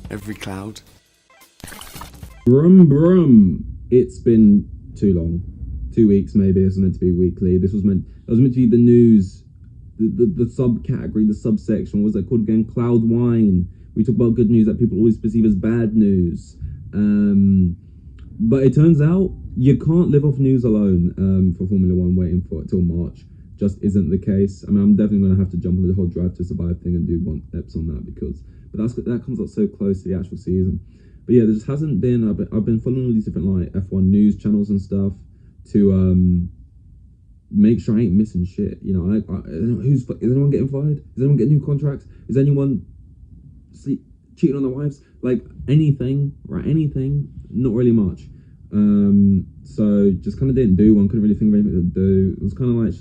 every cloud. Brum brum. It's been too long. 2 weeks maybe. It was meant to be weekly. It was meant to be the news. The subcategory, the subsection, what was that called again? Cloud wine. We talk about good news that people always perceive as bad news. But it turns out you can't live off news alone for Formula One. Waiting for it till March just isn't the case. I mean, I'm definitely going to have to jump on the whole Drive to Survive thing and do one eps on that that comes up so close to the actual season. But yeah, there just hasn't been. I've been following all these different like F1 news channels and stuff to make sure I ain't missing shit. You know, is anyone getting fired? Is anyone getting new contracts? Is anyone cheating on their wives? Like anything, right? Anything? Not really much. So just kind of didn't do one. Couldn't really think of anything to do. It was kind of like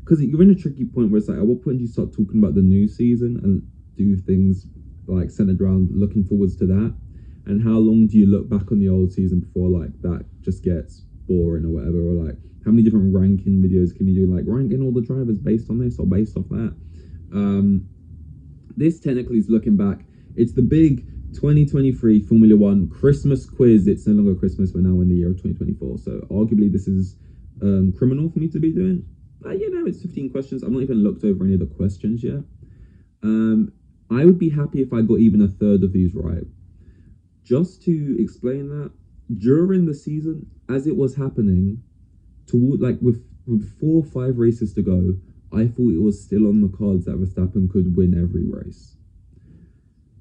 because you're in a tricky point where it's like, at what point do you start talking about the new season and do things like centered around looking forwards to that? And how long do you look back on the old season before like that just gets boring or whatever? Or like how many different ranking videos can you do, like ranking all the drivers based on this or based off that? This technically is looking back. It's the big 2023 Formula One Christmas quiz. It's no longer Christmas, we're now in the year of 2024. So arguably this is criminal for me to be doing. It's 15 questions. I've not even looked over any of the questions yet. I would be happy if I got even a third of these right. Just to explain that, during the season, as it was happening, with 4 or 5 races to go, I thought it was still on the cards that Verstappen could win every race.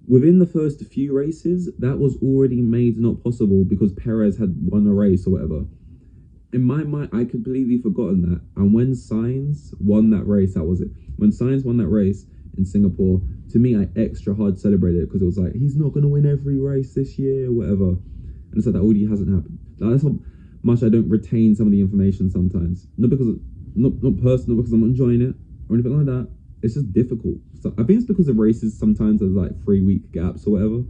Within the first few races, that was already made not possible because Perez had won a race or whatever. In my mind, I completely forgotten that. And when Sainz won that race, that was it. When Sainz won that race in Singapore, to me, I extra hard celebrated it because it was like, he's not going to win every race this year or whatever. And it's like, that already hasn't happened. Like, that's how much I don't retain some of the information sometimes. Not because, not personal, because I'm enjoying it or anything like that. It's just difficult. So I think it's because of races sometimes there's like 3-week gaps or whatever.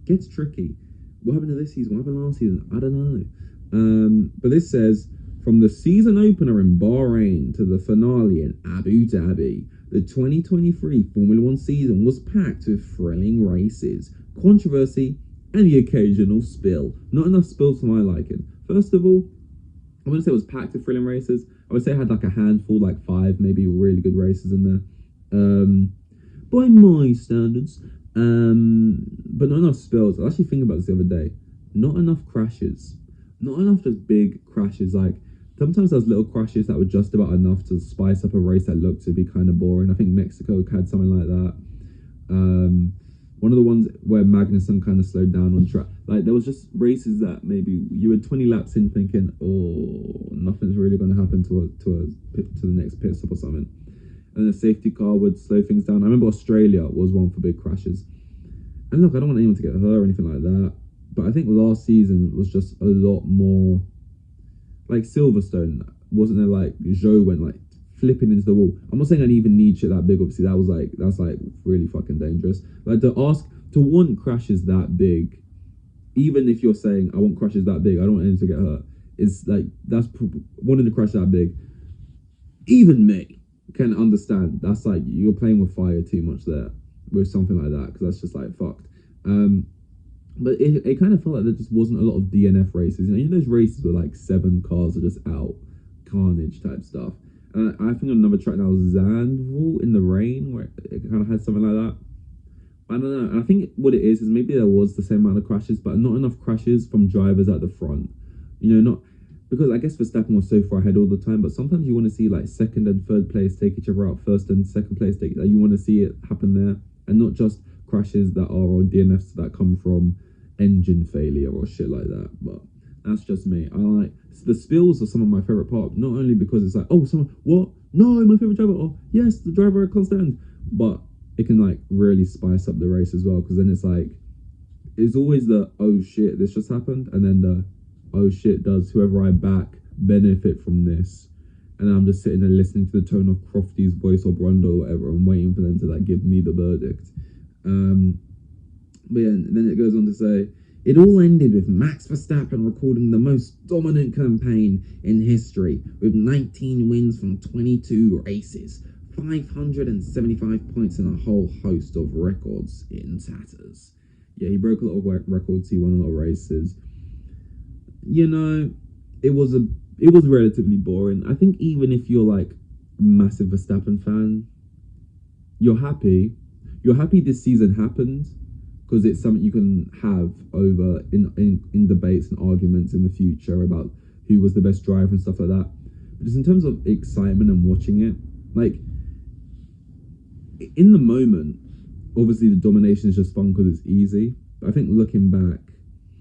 Gets tricky. What happened to this season? What happened last season? I don't know. But this says, from the season opener in Bahrain to the finale in Abu Dhabi, the 2023 Formula One season was packed with thrilling races, controversy, and the occasional spill. Not enough spills for my liking. First of all, I wouldn't say it was packed with thrilling races. I would say it had like a handful, like 5 maybe really good races in there. By my standards. But not enough spills. I was actually thinking about this the other day. Not enough crashes. Not enough just big crashes. Like sometimes those little crashes that were just about enough to spice up a race that looked to be kind of boring. I think Mexico had something like that. One of the ones where Magnussen kind of slowed down on track. Like there was just races that maybe you were 20 laps in thinking, oh, nothing's really going to happen to the next pit stop or something. And the safety car would slow things down. I remember Australia was one for big crashes. And look, I don't want anyone to get hurt or anything like that. But I think last season was just a lot more like Silverstone. Wasn't there like Zhou went like flipping into the wall? I'm not saying I even need shit that big, obviously. That's like really fucking dangerous. Like to want crashes that big, even if you're saying I want crashes that big, I don't want anyone to get hurt. It's like wanting to crash that big. Even me can understand. That's like you're playing with fire too much there with something like that, because that's just like fucked. But it kind of felt like there just wasn't a lot of DNF races. You know those races where like 7 cars are just out, carnage type stuff. I think on another track now, Zandvoort in the rain, where it kind of had something like that. I don't know. And I think what it is maybe there was the same amount of crashes, but not enough crashes from drivers at the front. You know, not because I guess Verstappen was so far ahead all the time, but sometimes you want to see like 2nd and 3rd place take each other out, 1st and 2nd place take. You want to see it happen there, and not just crashes that are or DNFs that come from engine failure or shit like that. But that's just me. I like the spills are some of my favorite part, not only because it's like, oh, someone, what? No, my favorite driver. Oh, yes, the driver I can't stand. But it can like really spice up the race as well, because then it's like, it's always the oh shit, this just happened, and then the oh shit, does whoever I back benefit from this? And I'm just sitting there listening to the tone of Crofty's voice or Brundle or whatever, and waiting for them to like give me the verdict. But yeah, then it goes on to say, it all ended with Max Verstappen recording the most dominant campaign in history, with 19 wins from 22 races, 575 points, and a whole host of records in tatters. Yeah, he broke a lot of records. He won a lot of races. You know, it was a it was relatively boring. I think even if you're like a massive Verstappen fan, you're happy. You're happy this season happened because it's something you can have over in debates and arguments in the future about who was the best driver and stuff like that. But just in terms of excitement and watching it, like in the moment, obviously the domination is just fun because it's easy. But I think looking back,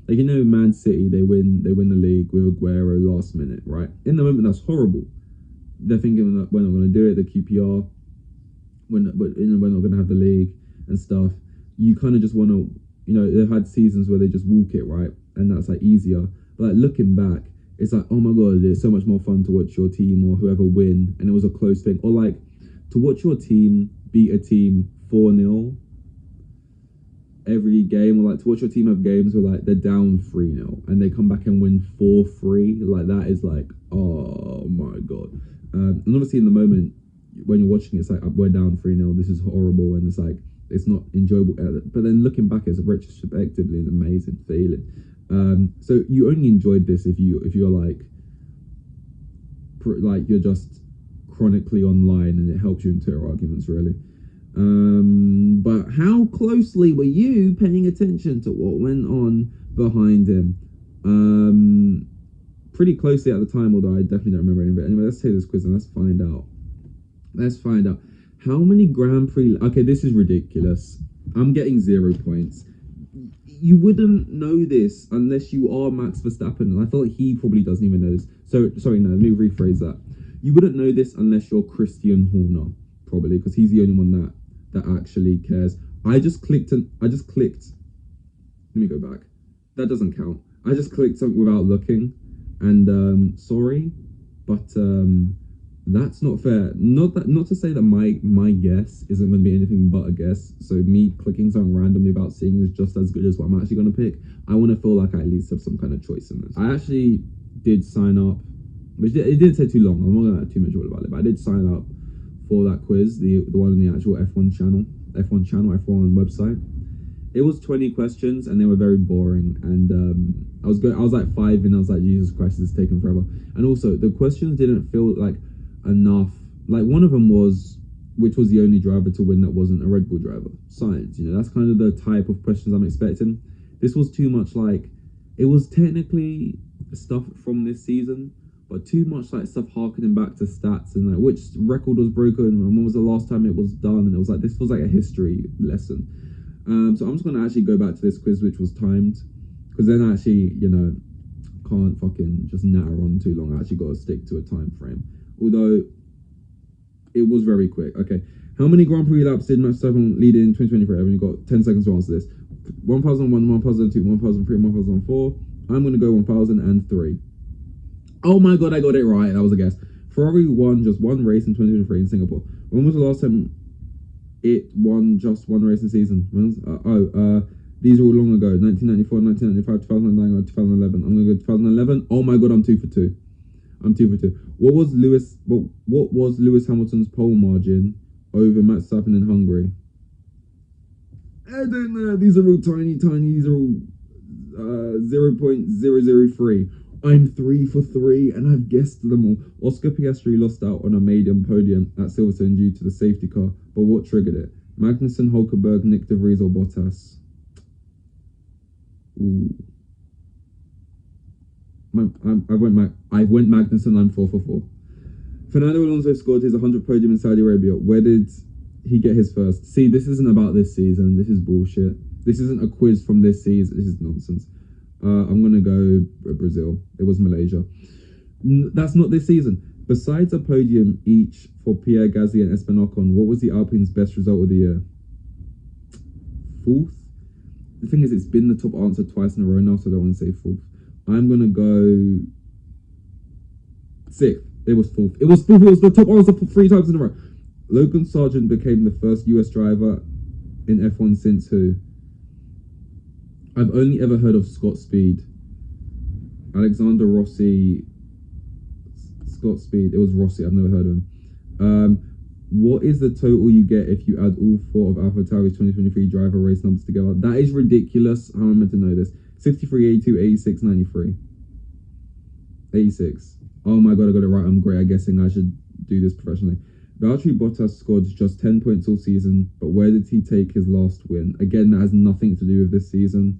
like Man City, they win the league with Aguero last minute, right? In the moment, that's horrible. They're thinking that we're not going to do it. The QPR, we're not going to have the league and stuff. You kind of just want to, they've had seasons where they just walk it, right? And that's like easier. But like looking back, it's like, oh my God, it's so much more fun to watch your team or whoever win. And it was a close thing. Or like to watch your team beat a team 4-0 every game, or like to watch your team have games where like they're down 3-0 and they come back and win 4-3. Like that is like, oh my God. And obviously in the moment when you're watching it, it's like we're down 3-0, this is horrible, and it's like it's not enjoyable. But then looking back, it's retrospectively an amazing feeling. So you only enjoyed this if you're like you're just chronically online and it helps you in Twitter arguments, really. But how closely were you paying attention to what went on behind him? Pretty closely at the time, although I definitely don't remember any of it. Anyway, let's take this quiz and let's find out. How many Grand Prix... Okay, this is ridiculous. I'm getting 0 points. You wouldn't know this unless you are Max Verstappen, and I feel like he probably doesn't even know this. So, sorry, no, let me rephrase that. You wouldn't know this unless you're Christian Horner, probably, because he's the only one that actually cares. I just clicked. Let me go back. That doesn't count. I just clicked something without looking, and sorry, but that's not fair. Not to say that my guess isn't going to be anything but a guess. So me clicking something randomly without seeing is just as good as what I'm actually going to pick. I want to feel like I at least have some kind of choice in this. I actually did sign up, which it didn't take too long. I'm not going to have too much about it, but I did sign up for that quiz, the one on the actual F1 F1 website. It was 20 questions and they were very boring, and I was like 5 and I was like, Jesus Christ, this is taking forever. And also the questions didn't feel like enough. Like one of them was, which was the only driver to win that wasn't a Red Bull driver, science. That's kind of the type of questions I'm expecting. This was too much like, it was technically stuff from this season, but too much like stuff harkening back to stats and like which record was broken and when was the last time it was done, and it was like this was like a history lesson. So I'm just gonna actually go back to this quiz, which was timed, because then I actually can't fucking just natter on too long. I actually got to stick to a time frame, although it was very quick. Okay, how many Grand Prix laps did Max Verstappen lead in 2023? I've only got 10 seconds to answer this. 1001, 1002, 1003, 1004. I'm gonna go 1003. Oh my God, I got it right. That was a guess. Ferrari won just one race in 2023 in Singapore. When was the last time it won just one race in the season? These are all long ago. 1994, 1995, 2009, or 2011. I'm going to go 2011. Oh my God, I'm 2 for 2. What was Lewis Hamilton's pole margin over Max Verstappen in Hungary? I don't know. These are all tiny. These are all 0.003. I'm 3 for 3 and I've guessed them all. Oscar Piastri lost out on a maiden podium at Silverstone due to the safety car, but what triggered it? Magnussen, Hulkenberg, Nick De Vries, or Bottas? Ooh. I went Magnussen. I'm 4 for 4. Fernando Alonso scored his 100th podium in Saudi Arabia. Where did he get his first? See, this isn't about this season. This is bullshit. This isn't a quiz from this season. This is nonsense. I'm going to go Brazil. It was Malaysia. That's not this season. Besides a podium each for Pierre Gasly and Esteban Ocon, what was the Alpine's best result of the year? 4th? The thing is, it's been the top answer twice in a row now, so I don't want to say 4th. I'm going to go 6th. It was 4th. It was 4th. It was the top answer for 3 times in a row. Logan Sargent became the first US driver in F1 since who? I've only ever heard of Scott Speed. Alexander Rossi. Scott Speed. It was Rossi. I've never heard of him. What is the total you get if you add all four of AlphaTauri's 2023 driver race numbers together? That is ridiculous. How am I meant to know this? 63, 82, 86, 93. 86. Oh my god, I got it right. I'm great at guessing. I should do this professionally. Valtteri Bottas scored just 10 points all season, but where did he take his last win? Again, that has nothing to do with this season.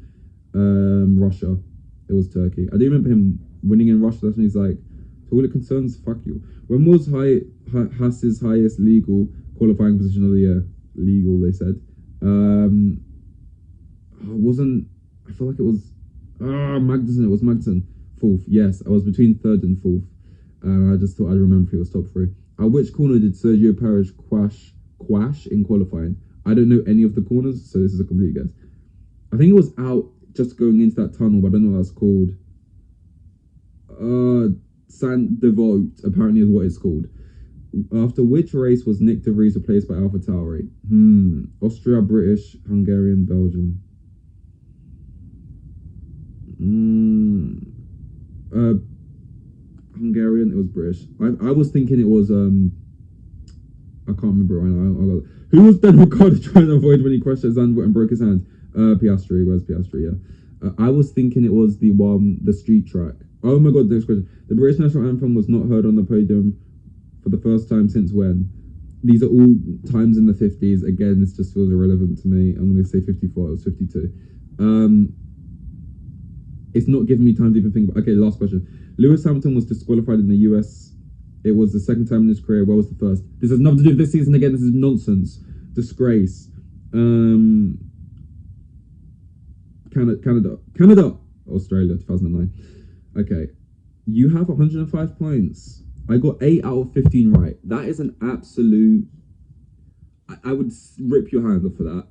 Russia. It was Turkey. I do remember him winning in Russia. That's when he's like, to all it concerns, fuck you. When was Haas's highest legal qualifying position of the year? Legal, they said. Wasn't, I feel like it was, Magnussen. It was Magnussen. Fourth, yes. I was between third and fourth. I just thought I'd remember if he was top three. At which corner did Sergio Perez quash in qualifying? I don't know any of the corners, so this is a complete guess. I think it was out just going into that tunnel, but I don't know what that's called. Saint Devote, apparently is what it's called. After which race was Nick De Vries replaced by AlphaTauri? Austria, British, Hungarian, Belgium. Hungarian, it was British. I was thinking it was I can't remember right now. Who was Daniel Ricciardo trying to avoid when he crashed at Zandvoort and broke his hand? Piastri. Where's Piastri? Yeah. I was thinking it was the street track. Oh my god, next question. The British national anthem was not heard on the podium for the first time since when? These are all times in the 50s. Again, this just feels irrelevant to me. I'm going to say 54. It was 52. It's not giving me time to even think about. Okay, last question. Lewis Hamilton was disqualified in the US. It was the second time in his career. Where was the first? This has nothing to do with this season again. This is nonsense. Disgrace. Canada. Australia, 2009. Okay. You have 105 points. I got 8 out of 15 right. That is an absolute... I would rip your hand off for that.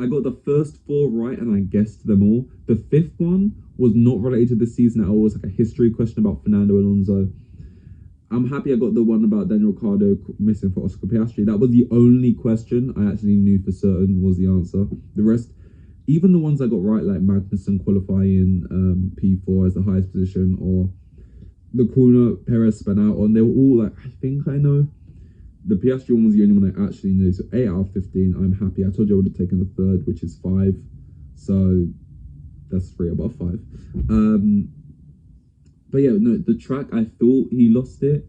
I got the first 4 right and I guessed them all. The 5th one was not related to this season at all. It was like a history question about Fernando Alonso. I'm happy I got the one about Daniel Ricciardo missing for Oscar Piastri. That was the only question I actually knew for certain was the answer. The rest, even the ones I got right, like Magnussen qualifying P4 as the highest position, or the corner Perez spun out on, they were all like, I think I know. The Piastri one was the only one I actually knew. So 8 out of 15, I'm happy. I told you I would have taken the third, which is 5. So that's 3 above 5. But yeah, no, the track, I thought he lost it,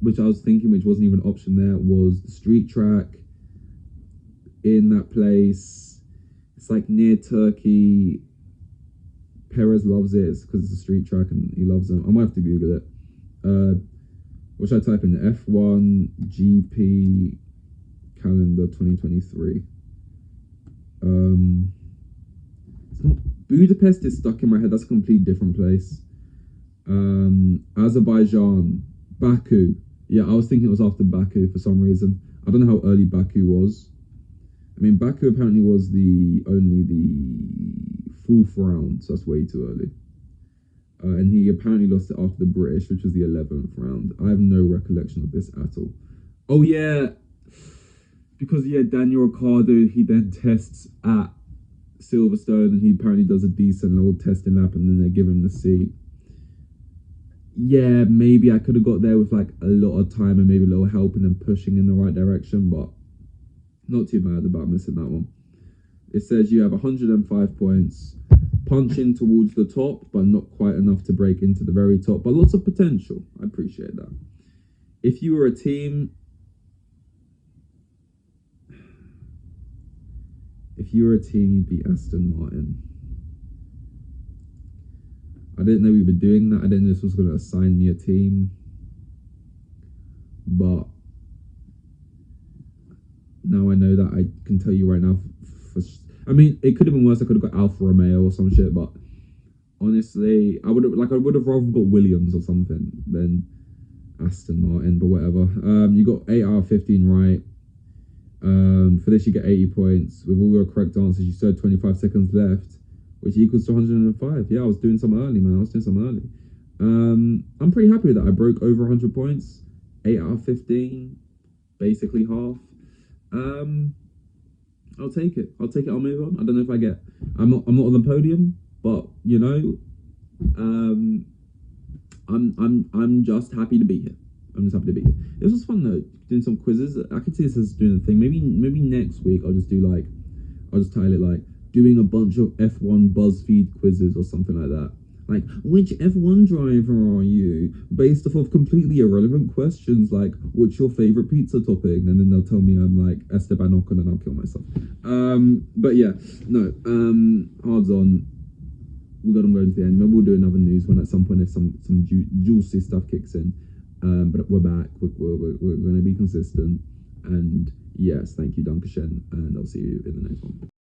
which I was thinking, which wasn't even an option there, was the street track in that place. It's like near Turkey. Perez loves it. It's because it's a street track and he loves them. I might have to Google it. What should I type in? F1 GP calendar 2023. It's not Budapest. Is stuck in my head. That's a complete different place. Azerbaijan, Baku. Yeah, I was thinking it was after Baku for some reason. I don't know how early Baku was. I mean, Baku apparently was only the 4th round, so that's way too early. And he apparently lost it after the British, which was the 11th round. I have no recollection of this at all. Oh yeah, because yeah, Daniel Ricciardo, he then tests at Silverstone, and he apparently does a decent little testing lap, and then they give him the seat. Yeah, maybe I could have got there with like a lot of time and maybe a little helping and pushing in the right direction, but not too bad about missing that one. It says you have 105 points, punching towards the top, but not quite enough to break into the very top, but lots of potential. I appreciate that. If you were a team, you'd be Aston Martin. I didn't know we were doing that. I didn't know this was going to assign me a team. But now I know that I can tell you right now. I mean, it could have been worse. I could have got Alfa Romeo or some shit. But honestly, I would have rather got Williams or something than Aston Martin. But whatever. You got 8 out of 15 right. For this, you get 80 points. With all your correct answers, you still had 25 seconds left, which equals to 105. Yeah, I was doing some early, man. I'm pretty happy with that. I broke over 100 points. 8 out of 15. Basically half. I'll take it. I'll move on. I don't know if I get... I'm not on the podium, but, you know, I'm just happy to be here. I'm just happy to be here. It was just fun though, doing some quizzes. I could see this as doing a thing. Maybe next week I'll just do like, I'll just title it like doing a bunch of F1 BuzzFeed quizzes or something like that. Like, which F1 driver are you? Based off of completely irrelevant questions like, what's your favorite pizza topping? And then they'll tell me I'm like Esteban Ocon and I'll kill myself. But yeah, no, odds on. We got them going to the end. Maybe we'll do another news one at some point if some juicy stuff kicks in. But we're back. We're going to be consistent. And yes, thank you, Dankeschön. And I'll see you in the next one.